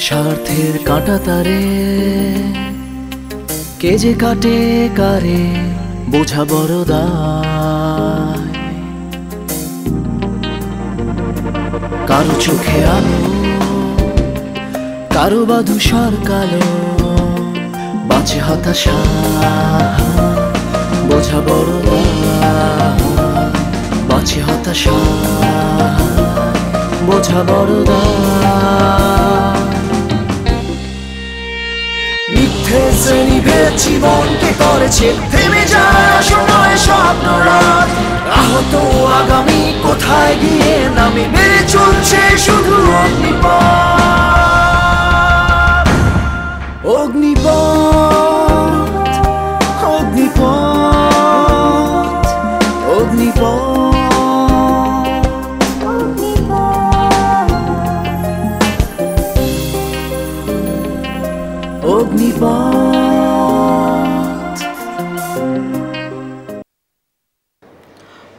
স্বার্থের কাঁটা তারে কে যে কাটে কারে বোঝা বড় দায়। কারো চোখে আলো কারো বা ধূসর কালো বাঁচে হতাশা বোঝা বড় দায়। বাঁচে হতাশা বোঝা বড় দায়। মিথ্যে শ্রেণীভেদ জীবনকে করেছে থেমে যায় সময় স্বপ্ন রাত। আহত আগামী কোথায় গিয়ে নামে বেড়ে চলছে শুধু অগ্নিপথ। অগ্নিপথ অগ্নিপথ অগ্নিপথ অগ্নিপথ।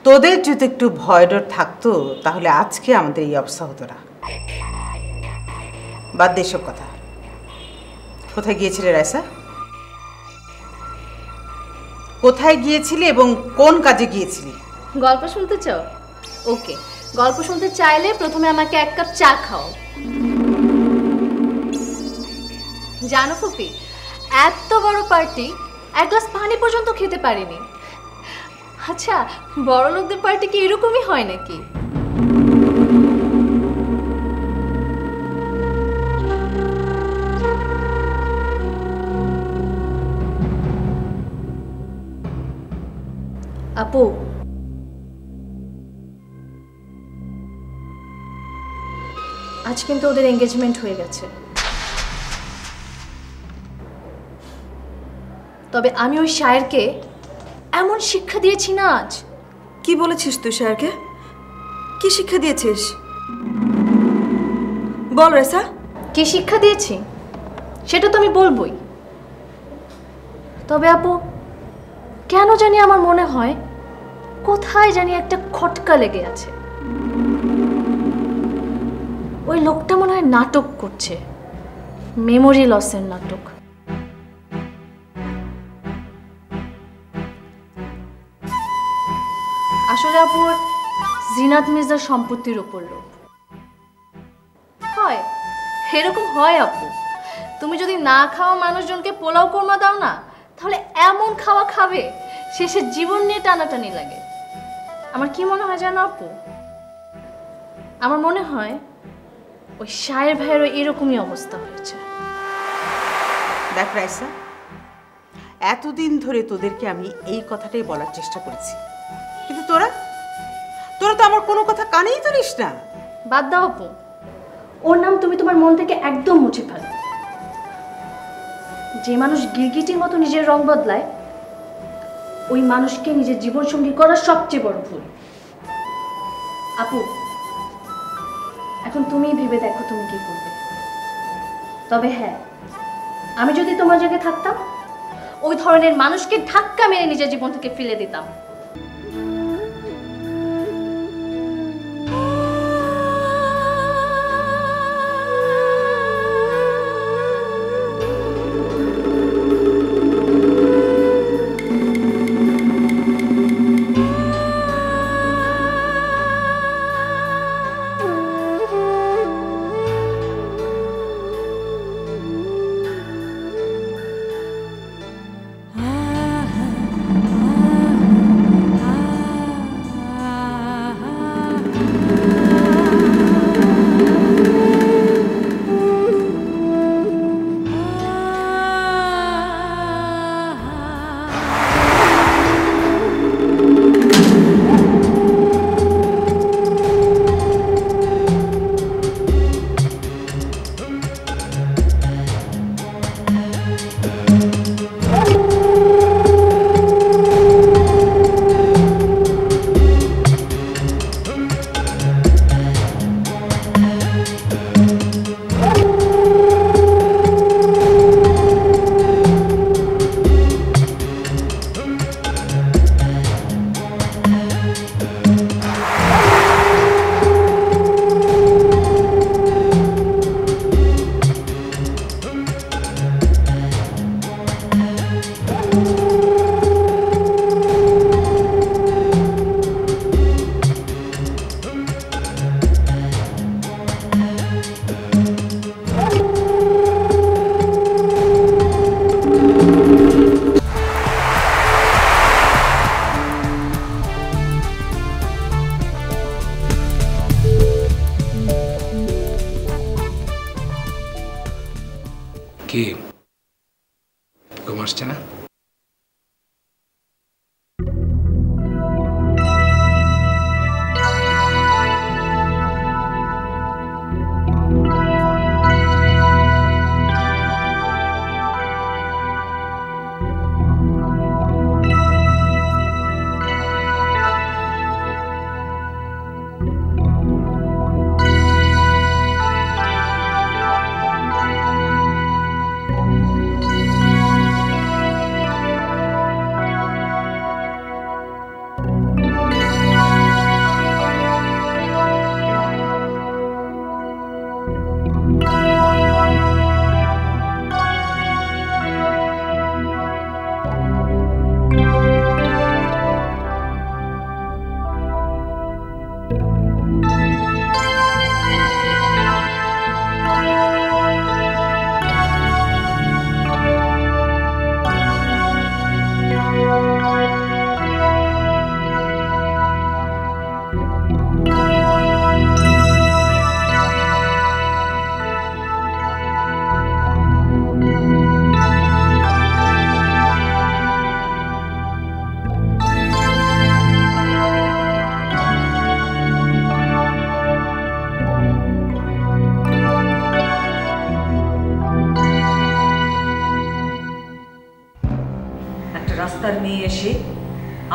তোদের যদি একটু ভয় ডর থাকতো তাহলে আজকে আমাদের এই অবস্থা হতো না। বাদ দে সব কথা। কোথায় গিয়েছিলে রাইসা? কোথায় গিয়েছিলি এবং কোন কাজে গিয়েছিলি? গল্প শুনতে চাও? ওকে, গল্প শুনতে চাইলে প্রথমে আমাকে এক কাপ চা খাও। জানো ফুপি, এত বড় পার্টি এক গ্লাস পানি পর্যন্ত খেতে পারিনি। আচ্ছা, বড় লোকদের পার্টি কি এরকমই হয় নাকি? আপু, আজ কিন্তু ওদের এঙ্গেজমেন্ট হয়ে গেছে। তবে আমি ওই শায়েরকে এমন শিক্ষা দিয়েছি না আজ। কি বলেছিস তুই শায়েরকে? কি শিক্ষা দিয়েছিস বল রেসা। কি শিক্ষা দিয়েছি সেটা তো আমি বলবই। তবে আপু, কেন জানি আমার মনে হয় কোথায় জানি একটা খটকা লেগে আছে। ওই লোকটা মনে হয় নাটক করছে, মেমোরি লসের নাটক। আসলে আপুর জিনাত মির্জার সম্পত্তির উপর লোভ হয়। এরকম হয় আপু, তুমি যদি না খাওয়া মানুষজনকে পোলাও কোরমা দাও না, তাহলে এমন খাওয়া খাবে শেষে জীবন নিয়ে টানাটানি লাগে। আমার কি মনে হয় জানো আপু, আমার মনে হয় ওই শায়ের ভাইয়েরও এরকমই অবস্থা হয়েছে। দেখ রাইসা, এতদিন ধরে তোদেরকে আমি এই কথাটাই বলার চেষ্টা করেছি, কিন্তু তোরা তোরা তো আমার কোনো কথা কানেই তুলিস না। বাদ দাও আপু, ওর নাম তুমি তোমার মন থেকে একদম মুছে ফেলো। যে মানুষ গিরগিটির মতো নিজের রং বদলায়, ওই মানুষকে নিজের জীবনসঙ্গী করা সবচেয়ে বড় ভুল। আপু, এখন তুমিই ভেবে দেখো তুমি কি করবে। তবে হ্যাঁ, আমি যদি তোমার জায়গায় থাকতাম, ওই ধরনের মানুষকে ধাক্কা মেরে নিজের জীবন থেকে ফেলে দিতাম।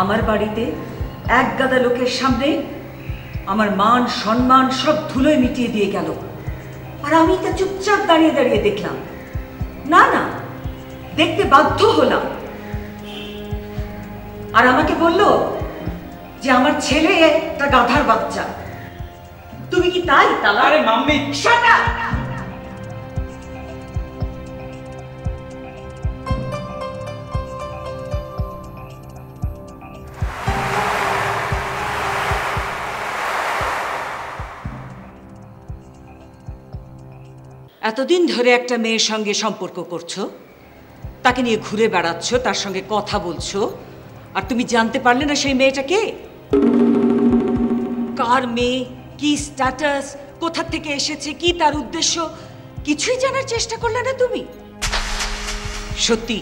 আমার বাড়িতে এক গাদা লোকের সামনে আমার মান সম্মান সব ধুলোয় মিটিয়ে দিয়ে গেল, আর আমি তা চুপচাপ দাঁড়িয়ে দাঁড়িয়ে দেখলাম। না না, দেখতে বাধ্য হলাম। আর আমাকে বলল যে আমার ছেলে একটা গাধার বাচ্চা। তুমি কি তাই তালা? আরে মাম্মি, শাট আপ! এতদিন ধরে একটা মেয়ের সঙ্গে সম্পর্ক করছো, তাকে নিয়ে ঘুরে বেড়াচ্ছ, তার সঙ্গে কথা বলছো, আর তুমি জানতে পারলে না সেই মেয়েটা কে? কার মেয়ে, কি স্ট্যাটাস, কোথা থেকে এসেছে, কি তার উদ্দেশ্য, কিছুই জানার চেষ্টা করলে না তুমি? সত্যি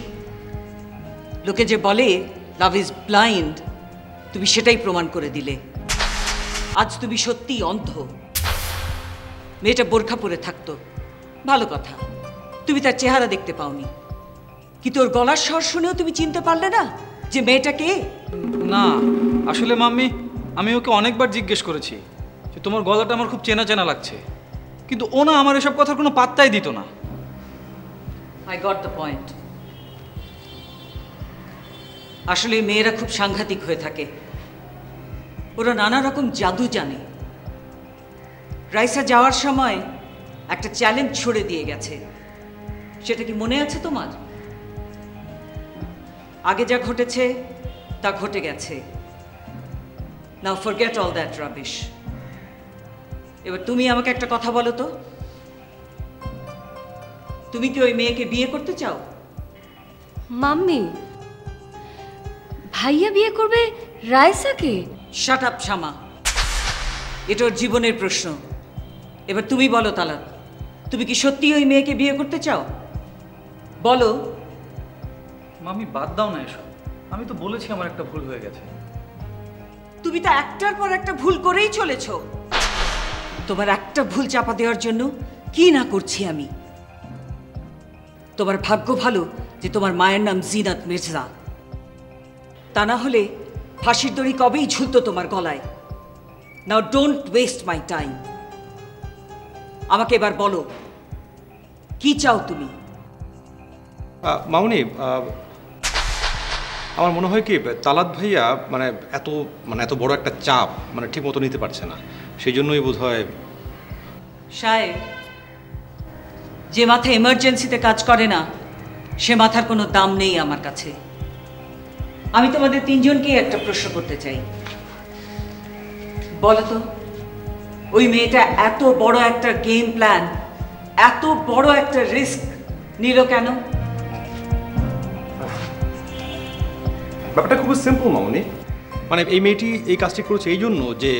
লোকে যে বলে লাভ ইজ ব্লাইন্ড, তুমি সেটাই প্রমাণ করে দিলে। আজ তুমি সত্যিই অন্ধ। মেয়েটা বোরখা পরে থাকতো, ভালো কথা, তুমি তার চেহারা দেখতে পাওনি, কিন্তু ওর গলার স্বর শুনেও তুমি চিনতে পারলে না যে মেয়েটা কে? না আসলে মাম্মি, আমি ওকে অনেকবার জিজ্ঞেস করেছি যে তোমার গলাটা আমার খুব চেনা চেনা লাগছে, কিন্তু ও না আমার এসব কথার কোনো পাত্তাই দিত না। I got the point. আসলে মেয়েরা খুব সাংঘাতিক হয়ে থাকে, ওরা নানা রকম জাদু জানে। রাইসা যাওয়ার সময় একটা চ্যালেঞ্জ ছড়ে দিয়ে গেছে, সেটা কি মনে আছে তোমার? আগে যা ঘটেছে তা ঘটে গেছে। নাও ফরগেট অল দ্যাট রাবিশ। এবার তুমি আমাকে একটা কথা বলো তো, তুমি কি ওই মেয়েকে বিয়ে করতে চাও? মাম্মি, ভাইয়া বিয়ে করবে রাইসাকে? শাট আপ শামা, এটা ওর জীবনের প্রশ্ন। এবার তুমি বলো তালাত, তুমি কি সত্যি ওই মেয়েকে বিয়ে করতে চাও? বলো। মাম্মি বাদ দাও না এসব, আমি তো বলেছি আমার একটা ভুল হয়ে গেছে। তুমি তো একটার পর একটা ভুল করেই চলেছো। তোমার একটা ভুল চাপা দেওয়ার জন্য কি না করছি আমি। তোমার ভাগ্য ভালো যে তোমার মায়ের নাম জিনাত মির্জা, তা না হলে ফাঁসির দড়ি কবেই ঝুলতো তোমার গলায়। Now don't waste my time. আমাকে এবার বলো, কি চাও তুমি? মামুনি, আমার মনে হয় কি তালাত ভাইয়া এত বড় একটা চাপ ঠিক মতো নিতে পারছে না, সেই জন্যই বোধ হয়। সাহেব, যে মাথা এমার্জেন্সিতে কাজ করে না সে মাথার কোনো দাম নেই আমার কাছে। আমি তোমাদের তিনজনকেই একটা প্রশ্ন করতে চাই। বলো তো, ওই মেয়েটা এত বড় একটা গেম প্ল্যান, এত বড় একটা রিস্ক নিল কেন? ব্যাপারটা খুব সিম্পল মামুনি। এই মেয়েটি এই কাজটি করেছে এই জন্য যে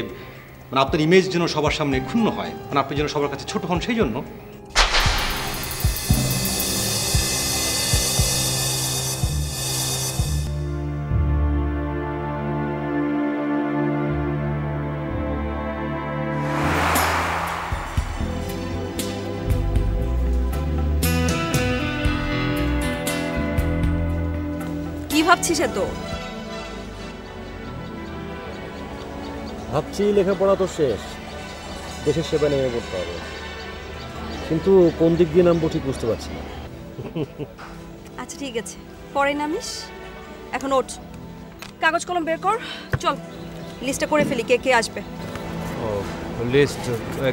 আপনার ইমেজ যেন সবার সামনে ক্ষুণ্ণ হয়, আপনি যেন সবার কাছে ছোট হন, সেই জন্য। কি ভাবছিস এত? ভাবছি লেখাপড়া তো শেষ, দেশের সেবা নেমে পড়তে হবে, কিন্তু কোন দিক দিয়ে নামবো ঠিক বুঝতে পারছি না। আচ্ছা ঠিক আছে, পরে নামিস, এখন ওঠ, কাগজ কলম বের কর, চল লিস্টটা করে ফেলি কে কে আসবে। ও লিস্ট,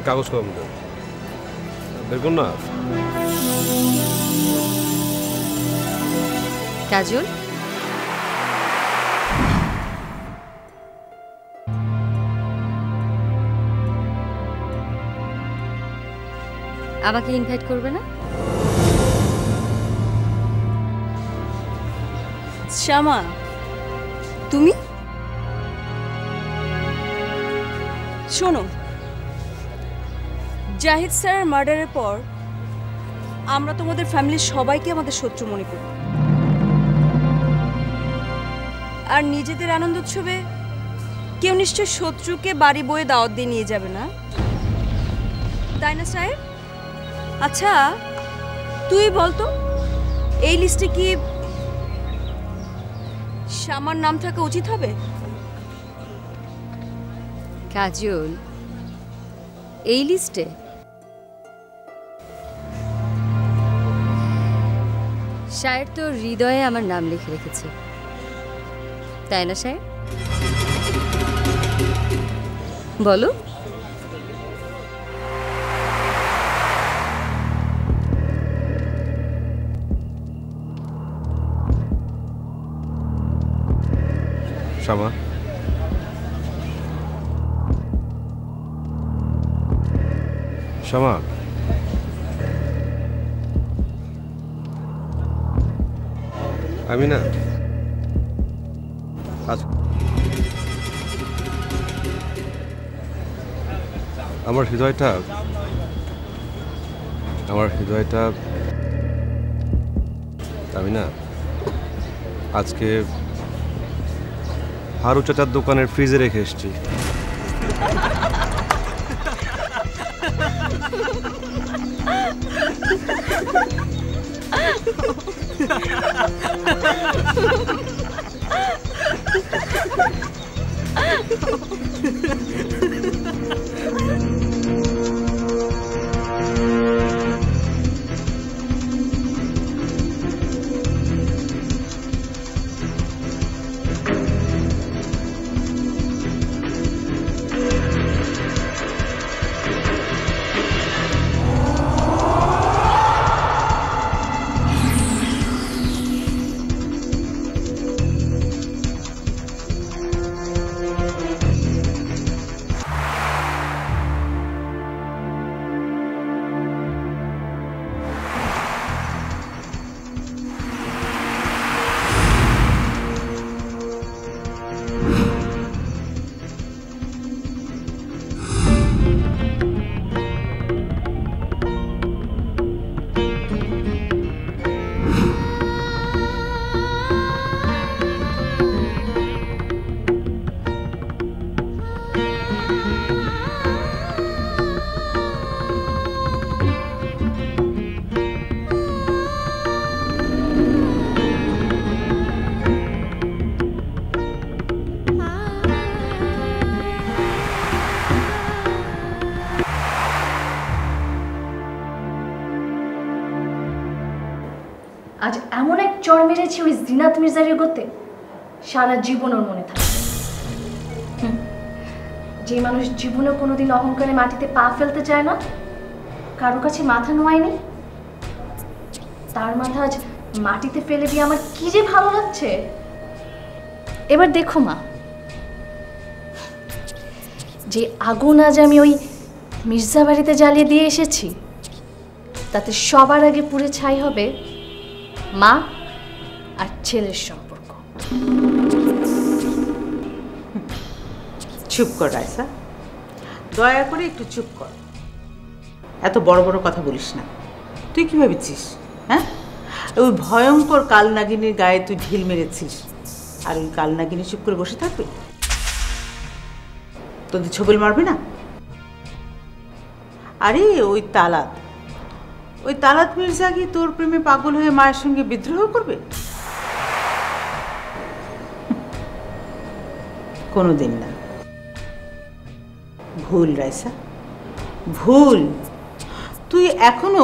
কাগজ কলম বের কর না। কাজল, আমাকে ইনভাইট করবে না? শ্যামা, তুমি শোনো, জাহিদ স্যারের মার্ডারের পর আমরা তোমাদের ফ্যামিলির সবাইকে আমাদের শত্রু মনে করি, আর নিজেদের আনন্দ উৎসবে কেউ নিশ্চয় শত্রুকে বাড়ি বয়ে দাওয়াত দিয়ে নিয়ে যাবে না, তাই না সাহেব? আচ্ছা তুই বলতো, এই লিস্টে কি শ্যামার নাম থাকা উচিত হবে? কাজল, এই লিস্টে? শায়ের তো হৃদয়ে আমার নাম লিখে রেখেছে, তাই না শায়ের? বলো। শ্যামা, শ্যামা, আমি না আজ আমার হৃদয়টা আমি না আজকে হারু চাচার দোকানের ফ্রিজে রেখে এসেছি। আজ এমন এক চড় মেরেছি ওই জিনাত মির্জার এগোতে, সারা জীবন ওর মনে থাকবে। যে মানুষ জীবনে কোনোদিন অহংকারে মাটিতে পা ফেলতে চায় না, কারো কাছে মাথা নোয়ায়নি, তার মাথা আজ মাটিতে ফেলে দিয়ে আমার কি যে ভালো লাগছে। এবার দেখো মা, যে আগুন আজ আমি ওই মির্জা বাড়িতে জ্বালিয়ে দিয়ে এসেছি, তাতে সবার আগে পুড়ে ছাই হবে মা আর ছেলের সম্পর্ক। চুপ কর রাইসা, দয়া করে একটু চুপ কর। এত বড় বড় কথা বলিস না। তুই কি ভেবেছিস? হ্যাঁ, ওই ভয়ঙ্কর কালনাগিনীর গায়ে তুই ঢিল মেরেছিস, আর ওই কালনাগিনী চুপ করে বসে থাকবে? তোদের ছবিল মারবে না? আরে ওই তালাত মির্জা কি তোর প্রেমে পাগল হয়ে মায়ের সঙ্গে বিদ্রোহ করবে? কোনোদিন না। ভুল রাইসা, ভুল। তুই এখনো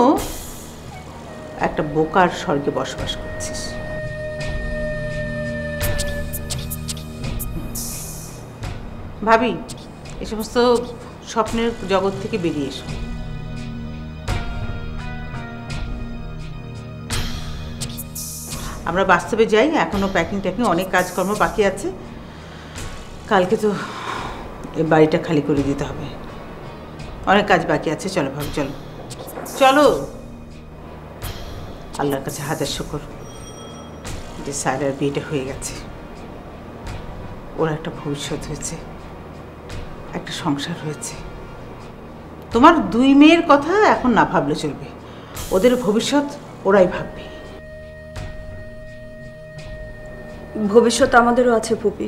একটা বোকার স্বর্গে বসবাস করছিস। ভাবি, এই সমস্ত স্বপ্নের জগৎ থেকে বেরিয়ে এসো। আমরা বাস্তবে যাই, এখনো প্যাকিং ট্যাকিং অনেক কাজকর্ম বাকি আছে। কালকে তো এই বাড়িটা খালি করে দিতে হবে, অনেক কাজ বাকি আছে। চলো ভাবি, চলো চলো। আল্লাহর কাছে হাজার শুকর যে সায়রার বিয়েটা হয়ে গেছে, ওর একটা ভবিষ্যৎ হয়েছে, একটা সংসার হয়েছে। তোমার দুই মেয়ের কথা এখন না ভাবলে চলবে, ওদের ভবিষ্যৎ ওরাই ভাববে। ভবিষ্যৎ আমাদেরও আছে ফুপি।